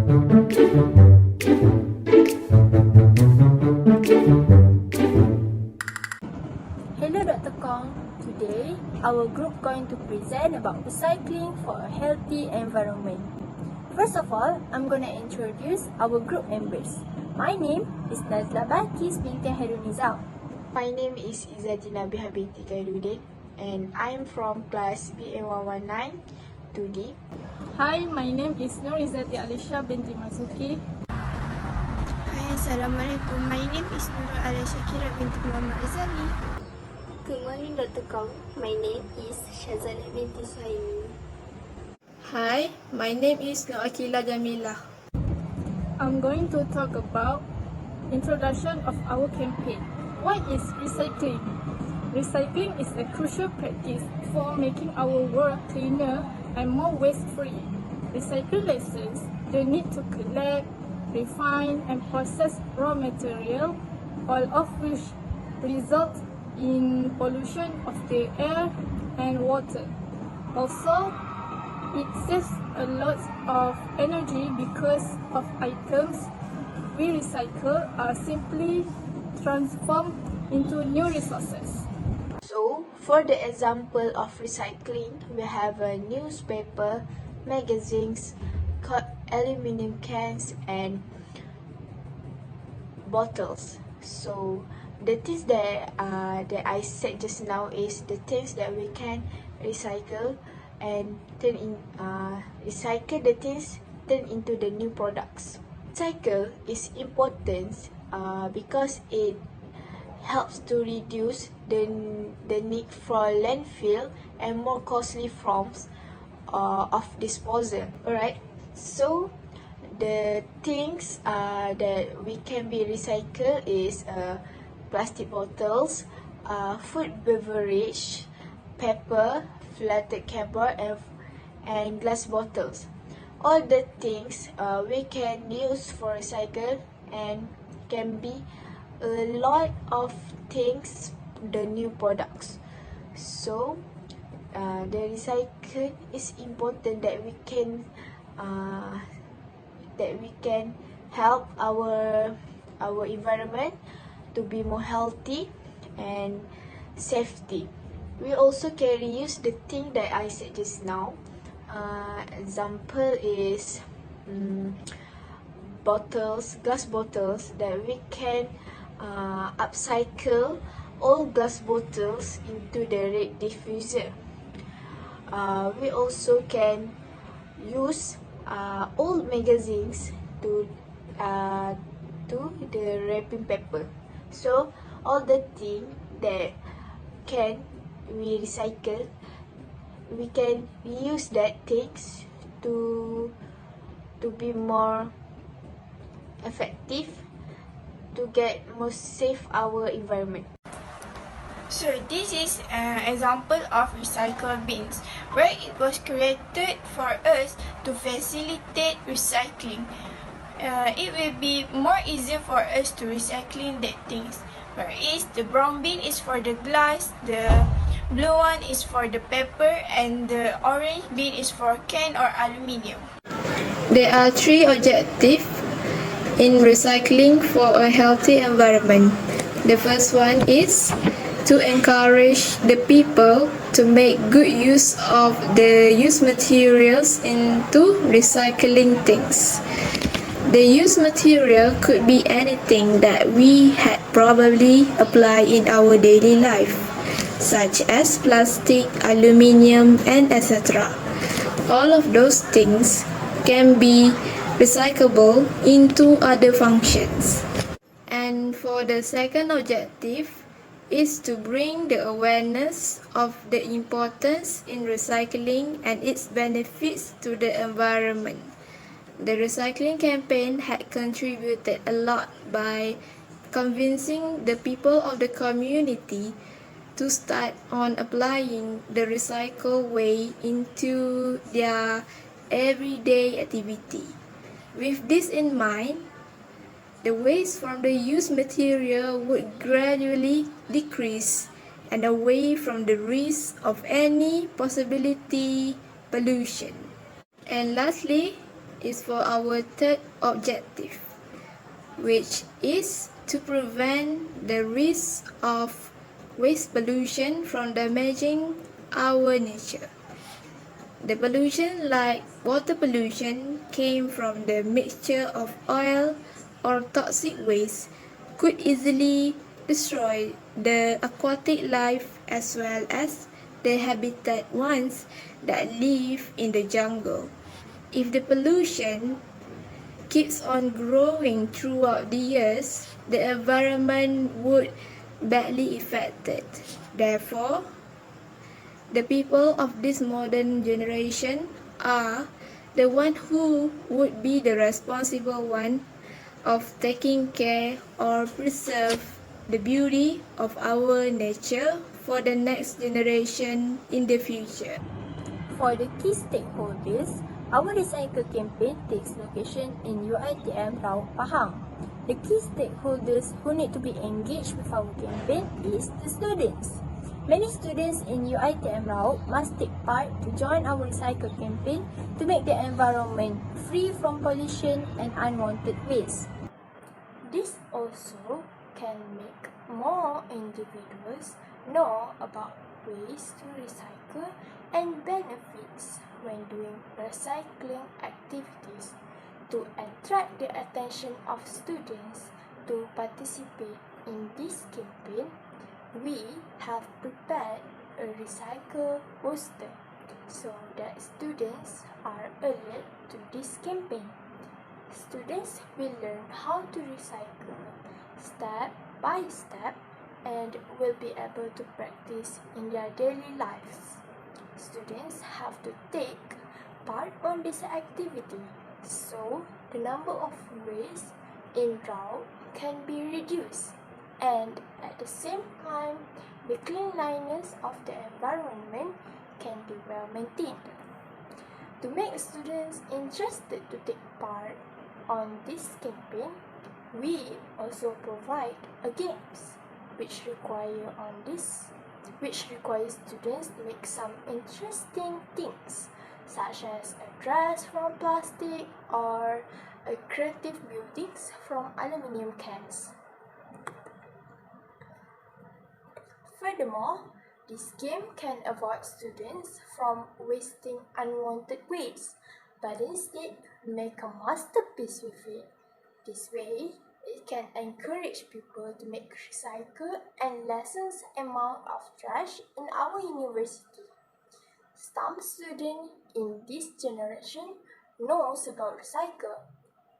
Hello Dr. Kong. Today, our group going to present about recycling for a healthy environment. First of all, I'm going to introduce our group members. My name is Nazla Bakis binti Hairunizam. My name is Izzatina Bihabiti Khairuddin and I am from class BA119 2D. Hi, my name is Nur Izzati Alisha binti Masuki. Hi, Assalamualaikum. My name is Nurul Alia Shakira binti Muhammad Azali. Good morning, Dr. Kong. My name is Shazali binti Suhaimi. Hi, my name is Nur Akila Jamila. I'm going to talk about introduction of our campaign. What is recycling? Recycling is a crucial practice for making our world cleaner and more waste-free. Recycling lessons the need to collect, refine, and process raw material, all of which result in pollution of the air and water. Also, it saves a lot of energy because of items we recycle are simply transformed into new resources. So, for the example of recycling, we have a newspaper, magazines, aluminum cans and bottles. So, the things that I said just now is the things that we can recycle and recycle the things, turn into the new products. Recycle is important because it helps to reduce the need for landfill and more costly forms of disposal. Alright, so the things that we can be recycled is plastic bottles, food beverage, paper, flatted cardboard and glass bottles. All the things we can use for recycle and can be a lot of things, the new products. So the recycle is important that we can help our environment to be more healthy and safety. We also can reuse the thing that I said just now. Example is bottles, glass bottles, that we can upcycle all glass bottles into the red diffuser. We also can use old magazines to the wrapping paper. So all the things that can we recycle, we can use that things to be more effective, to get more safe our environment. So this is an example of recycle bins where it was created for us to facilitate recycling. It will be more easier for us to recycling that things. Whereas the brown bin is for the glass, the blue one is for the paper, and the orange bin is for can or aluminium. There are three objectives in recycling for a healthy environment. The first one is to encourage the people to make good use of the used materials into recycling things. The used material could be anything that we had probably applied in our daily life, such as plastic, aluminium, and etc. All of those things can be recyclable into other functions. And for the second objective is to bring the awareness of the importance in recycling and its benefits to the environment. The recycling campaign had contributed a lot by convincing the people of the community to start on applying the recycle way into their everyday activity. With this in mind, the waste from the used material would gradually decrease and away from the risk of any possibility pollution. And lastly, is for our third objective, which is to prevent the risk of waste pollution from damaging our nature. The pollution, like water pollution, came from the mixture of oil or toxic waste, could easily destroy the aquatic life as well as the habitat ones that live in the jungle. If the pollution keeps on growing throughout the years, the environment would badly affected. Therefore, the people of this modern generation are the one who would be the responsible one of taking care or preserve the beauty of our nature for the next generation in the future. For the key stakeholders, our recycle campaign takes location in UiTM Raub Pahang. The key stakeholders who need to be engaged with our campaign is the students. Many students in UiTM Raub must take part to join our recycle campaign to make the environment free from pollution and unwanted waste. This also can make more individuals know about ways to recycle and benefits when doing recycling activities. To attract the attention of students to participate in this campaign, we have prepared a recycle poster so that students are alert to this campaign. Students will learn how to recycle step by step and will be able to practice in their daily lives. Students have to take part on this activity so the number of waste in drought can be reduced and at the same time the cleanliness of the environment can be well maintained. To make students interested to take part on this campaign, we also provide a games which requires students to make some interesting things such as a dress from plastic or a creative buildings from aluminium cans. Furthermore, this game can avoid students from wasting unwanted waste, but instead make a masterpiece with it. This way, it can encourage people to make recycle and lessen the amount of trash in our university. Some students in this generation knows about recycle,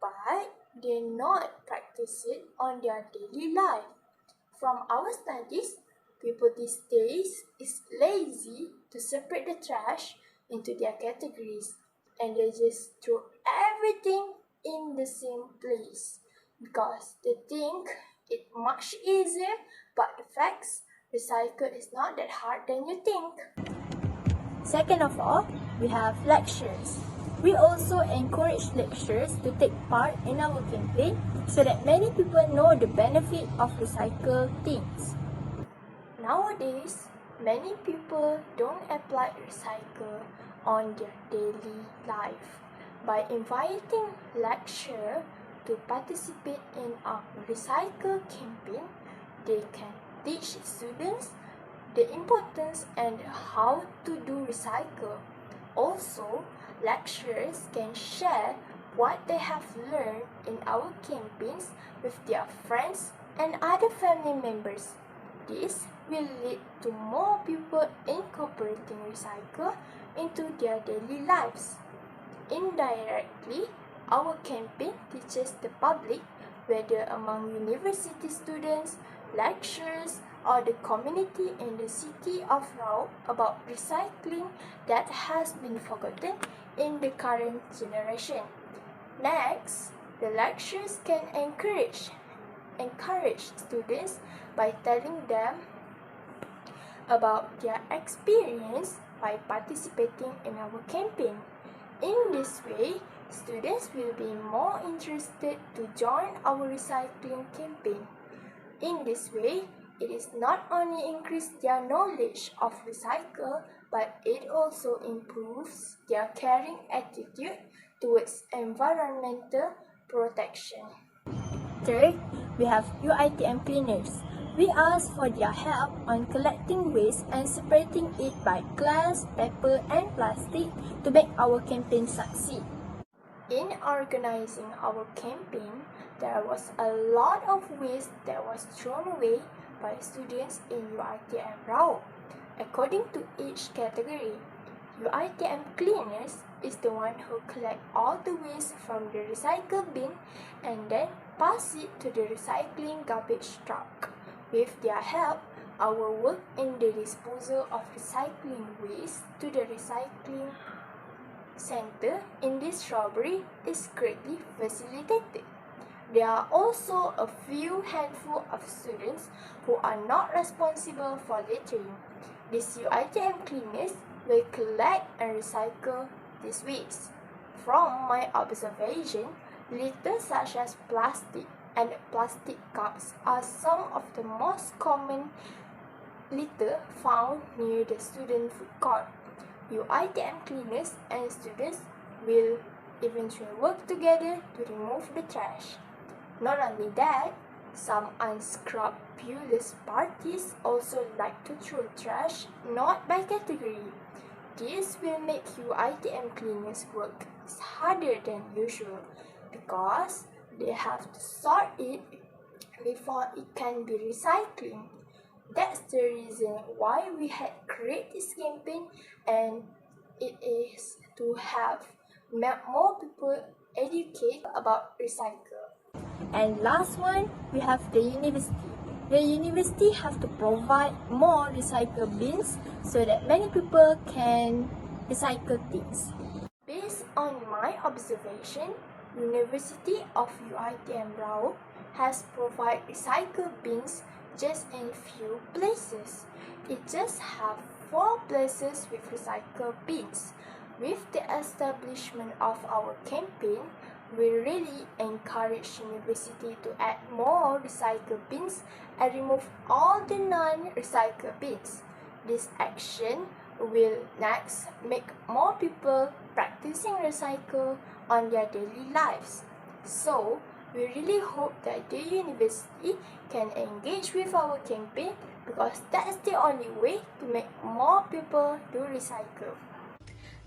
but they not practice it on their daily life. From our studies, people these days is lazy to separate the trash into their categories and they just throw everything in the same place because they think it much easier, but the facts, recycle is not that hard than you think. Second of all, we have lectures. We also encourage lecturers to take part in our campaign so that many people know the benefit of recycle things. Nowadays, many people don't apply recycle on their daily life. By inviting lecturers to participate in a recycle campaign, they can teach students the importance and how to do recycle. Also, lecturers can share what they have learned in our campaigns with their friends and other family members. This will lead to more people incorporating recycle into their daily lives. Indirectly, our campaign teaches the public, whether among university students, lecturers, or the community in the city of Raub, about recycling that has been forgotten in the current generation. Next, the lecturers can encourage students by telling them about their experience by participating in our campaign. In this way, students will be more interested to join our recycling campaign. In this way, it is not only increase their knowledge of recycle, but it also improves their caring attitude towards environmental protection. Third, we have UITM cleaners. We ask for their help on collecting waste and separating it by glass, paper, and plastic to make our campaign succeed. In organizing our campaign, there was a lot of waste that was thrown away by students in UITM Rao. According to each category, UITM cleaners is the one who collect all the waste from the recycle bin and then pass it to the recycling garbage truck. With their help, our work in the disposal of recycling waste to the recycling center in this shrubbery is greatly facilitated. There are also a few handful of students who are not responsible for littering. These UITM cleaners will collect and recycle this waste. From my observation, litter such as plastic and plastic cups are some of the most common litter found near the student food court. UITM cleaners and students will eventually work together to remove the trash. Not only that, some unscrupulous parties also like to throw trash not by category. This will make UITM cleaners work harder than usual because they have to sort it before it can be recycling. That's the reason why we had created this campaign, and it is to have more people educate about recycle. And last one, we have the university. The university have to provide more recycle bins so that many people can recycle things. Based on my observation, University of UITM Rao has provided recycle bins just in few places. It just have 4 places with recycle bins. With the establishment of our campaign, we really encourage university to add more recycle bins and remove all the non-recycle bins. This action will next make more people practicing recycle on their daily lives. So, we really hope that the university can engage with our campaign because that's the only way to make more people do recycle.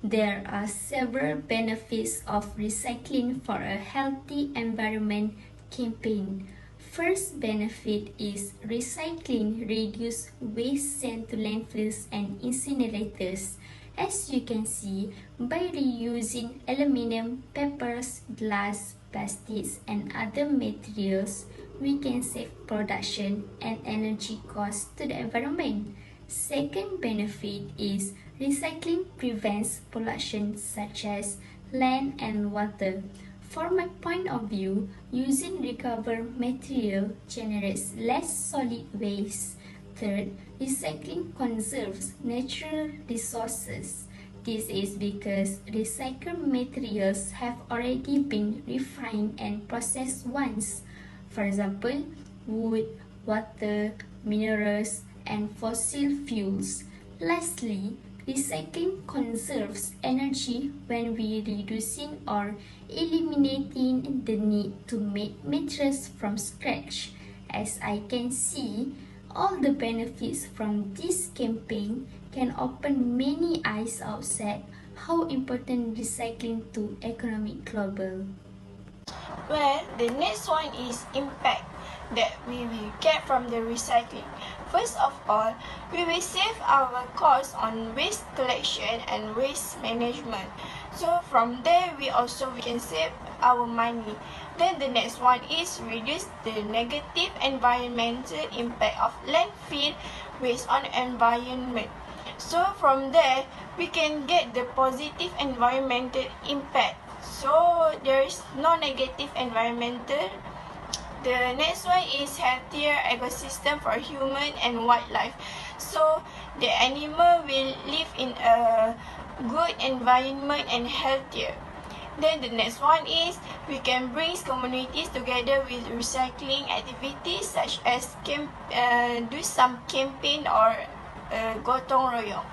There are several benefits of recycling for a healthy environment campaign. First benefit is recycling reduces waste sent to landfills and incinerators. As you can see, by reusing aluminum, papers, glass, plastics, and other materials, we can save production and energy costs to the environment. Second benefit is recycling prevents pollution such as land and water. From my point of view, using recovered material generates less solid waste. Third, recycling conserves natural resources. This is because recycled materials have already been refined and processed once. For example, wood, water, minerals, and fossil fuels. Lastly, recycling conserves energy when we reducing or eliminating the need to make materials from scratch. As I can see, all the benefits from this campaign can open many eyes outside how important recycling to economic global. Well, the next one is impact that we will get from the recycling. First of all, we will save our costs on waste collection and waste management. So from there, we can save our money. Then the next one is reduce the negative environmental impact of landfill waste on environment. So from there, we can get the positive environmental impact. So there is no negative environmental. The next one is healthier ecosystem for human and wildlife. So the animal will live in a good environment and healthier. Then the next one is we can bring communities together with recycling activities such as do some campaign or gotong royong.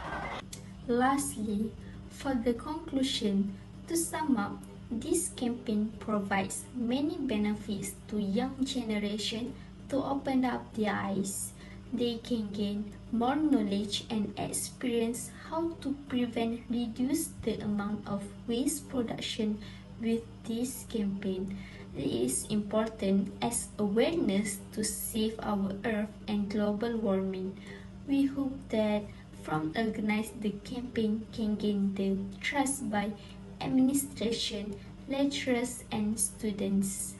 Lastly, for the conclusion, to sum up, This campaign provides many benefits to young generation to open up their eyes. They can gain more knowledge and experience how to reduce the amount of waste production with this campaign. It is important as awareness to save our earth and global warming. We hope that from organizing the campaign can gain the trust by administration, lecturers, and students.